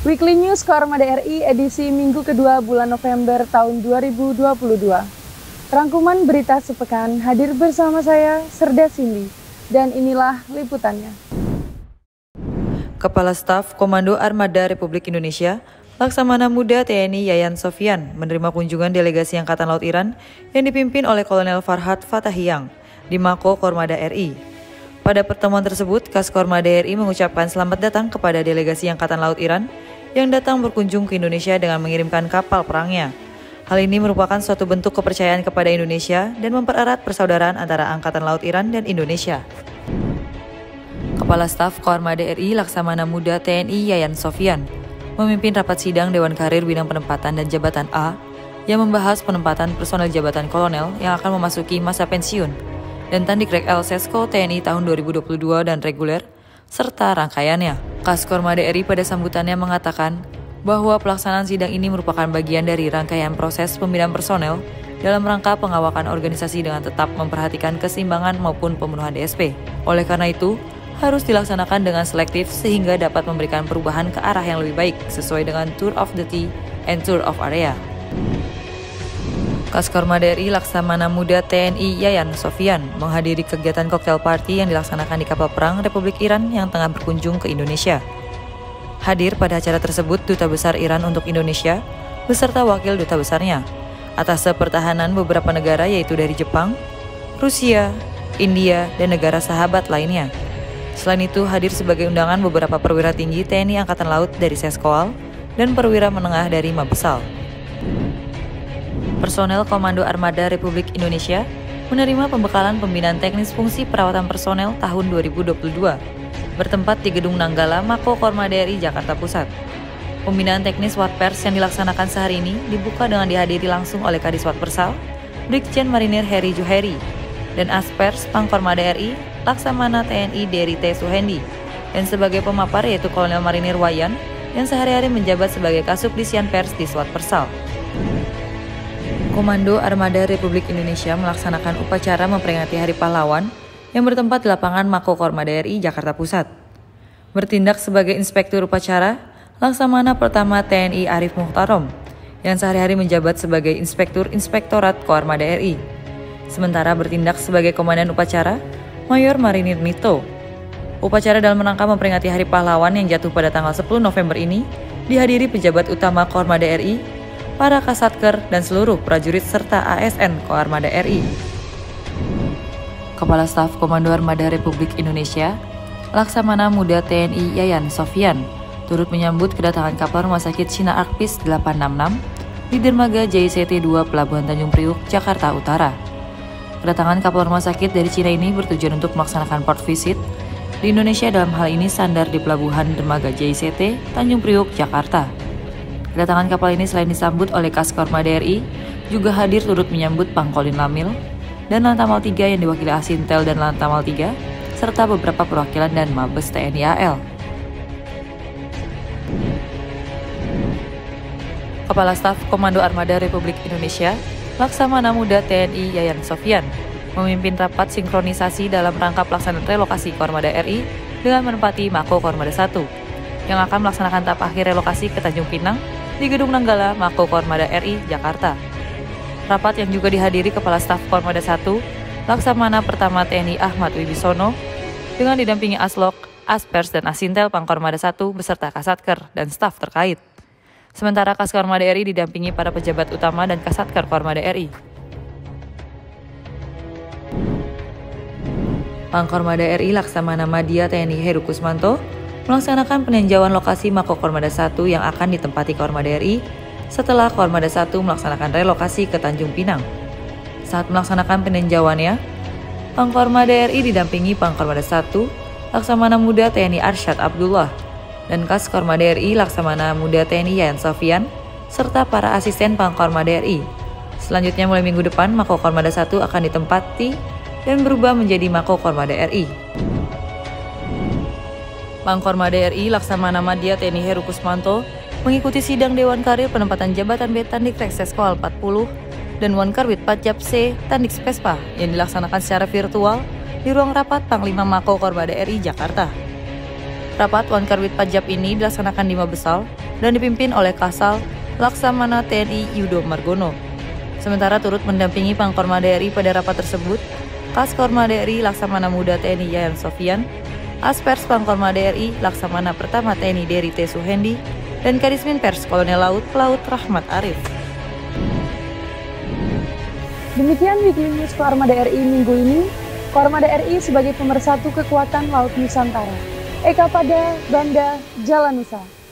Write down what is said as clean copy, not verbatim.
Weekly News Koarmada RI edisi minggu kedua bulan November tahun 2022. Rangkuman berita sepekan hadir bersama saya, Serda Cindy, dan inilah liputannya. Kepala Staf Komando Armada Republik Indonesia, Laksamana Muda TNI Yayan Sofyan menerima kunjungan delegasi Angkatan Laut Iran yang dipimpin oleh Kolonel Farhad Fatahiyang di Mako Koarmada RI. Pada pertemuan tersebut, Koarmada RI mengucapkan selamat datang kepada delegasi Angkatan Laut Iran yang datang berkunjung ke Indonesia dengan mengirimkan kapal perangnya. Hal ini merupakan suatu bentuk kepercayaan kepada Indonesia dan mempererat persaudaraan antara Angkatan Laut Iran dan Indonesia. Kepala Staf Koarmada RI Laksamana Muda TNI Yayan Sofyan memimpin rapat sidang Dewan Karir Bidang Penempatan dan Jabatan A yang membahas penempatan personel jabatan kolonel yang akan memasuki masa pensiun dan Tandikrek L Sesko TNI tahun 2022 dan reguler, serta rangkaiannya. Koarmada RI pada sambutannya mengatakan bahwa pelaksanaan sidang ini merupakan bagian dari rangkaian proses pembinaan personel dalam rangka pengawakan organisasi dengan tetap memperhatikan keseimbangan maupun pemenuhan DSP. Oleh karena itu, harus dilaksanakan dengan selektif sehingga dapat memberikan perubahan ke arah yang lebih baik sesuai dengan Tour of Duty and Tour of Area. Koarmada RI Laksamana Muda TNI Yayan Sofyan menghadiri kegiatan koktail party yang dilaksanakan di kapal perang Republik Iran yang tengah berkunjung ke Indonesia. Hadir pada acara tersebut Duta Besar Iran untuk Indonesia beserta wakil duta besarnya, atas pertahanan beberapa negara yaitu dari Jepang, Rusia, India, dan negara sahabat lainnya. Selain itu hadir sebagai undangan beberapa perwira tinggi TNI Angkatan Laut dari Seskoal dan perwira menengah dari Mabesal. Personel Komando Armada Republik Indonesia menerima pembekalan pembinaan teknis fungsi perawatan personel tahun 2022 bertempat di Gedung Nanggala Mako Koarmada RI Jakarta Pusat. Pembinaan teknis Watpers yang dilaksanakan sehari ini dibuka dengan dihadiri langsung oleh Kadis Watpersal, Brigjen Marinir Heri Juheri, dan Aspers Pangkoarmada RI Laksamana TNI Dery T. Suhendi, dan sebagai pemapar yaitu Kolonel Marinir Wayan yang sehari-hari menjabat sebagai Kasubdisian Pers di Watpersal. Komando Armada Republik Indonesia melaksanakan upacara memperingati Hari Pahlawan yang bertempat di lapangan Mako Koarmada RI Jakarta Pusat. Bertindak sebagai inspektur upacara, Laksamana Pertama TNI Arif Muhtarom yang sehari-hari menjabat sebagai Inspektur Inspektorat Koarmada RI. Sementara bertindak sebagai komandan upacara, Mayor Marinir Nito. Upacara dalam rangka memperingati Hari Pahlawan yang jatuh pada tanggal 10 November ini dihadiri pejabat utama Koarmada RI, para Kasatker, dan seluruh prajurit serta ASN Koarmada RI. Kepala Staf Komando Armada Republik Indonesia, Laksamana Muda TNI Yayan Sofyan, turut menyambut kedatangan kapal Rumah Sakit Cina Arkpis 866 di dermaga JICT 2 Pelabuhan Tanjung Priuk, Jakarta Utara. Kedatangan kapal rumah sakit dari Cina ini bertujuan untuk melaksanakan port visit di Indonesia, dalam hal ini sandar di Pelabuhan Dermaga JICT Tanjung Priuk, Jakarta. Kedatangan kapal ini selain disambut oleh Koarmada RI, juga hadir turut menyambut Pangkolin Lamil dan Lantamal 3 yang diwakili Asintel dan Lantamal 3, serta beberapa perwakilan dan Mabes TNI AL. Kepala Staf Komando Armada Republik Indonesia, Laksamana Muda TNI Yayan Sofyan, memimpin rapat sinkronisasi dalam rangka pelaksanaan relokasi Koarmada RI dengan menempati Mako Koarmada 1, yang akan melaksanakan tahap akhir relokasi ke Tanjung Pinang di Gedung Nanggala Mako Koarmada RI Jakarta. Rapat yang juga dihadiri Kepala Staf Koarmada 1, Laksamana Pertama TNI Ahmad Wibisono, dengan didampingi Aslok, Aspers, dan Asintel Pangkoarmada 1 beserta Kasatker dan staf terkait. Sementara Koarmada RI didampingi para pejabat utama dan Kasatker Koarmada RI. Pangkoarmada RI Laksamana Madya TNI Heru Kusmanto melaksanakan peninjauan lokasi Mako Koarmada 1 yang akan ditempati Koarmada RI setelah Koarmada 1 melaksanakan relokasi ke Tanjung Pinang. Saat melaksanakan peninjauannya, Pangkoarmada RI didampingi Pangkoarmada 1, Laksamana Muda TNI Arsyad Abdullah, dan Koarmada RI Laksamana Muda TNI Yayan Sofyan, serta para asisten Pangkoarmada RI. Selanjutnya mulai minggu depan, Mako Koarmada 1 akan ditempati dan berubah menjadi Mako Koarmada RI. Pangkoarmada RI Laksamana Madya TNI Heru Kusmanto mengikuti sidang Dewan Karir Penempatan Jabatan B Tandikrek Seskoal 40 dan Wankarbit Patjab C Tandik Spespa yang dilaksanakan secara virtual di ruang rapat Panglima Mako Koarmada RI Jakarta. Rapat Wankarbit Pajab ini dilaksanakan di Mabesal dan dipimpin oleh Kasal Laksamana TNI Yudo Margono. Sementara turut mendampingi Pangkorma DRI pada rapat tersebut, Kaskorma DRI Laksamana Muda TNI Yayan Sofian, Aspers Pangkorma DRI Laksamana Pertama TNI Deri T. Suhendi, dan Kadismin Pers Kolonel Laut Pelaut Rahmat Arif. Demikian Weekly News Koarmada RI minggu ini. Koarmada RI sebagai pemersatu kekuatan Laut Nusantara. Eka pada Banda Jalan Nusa.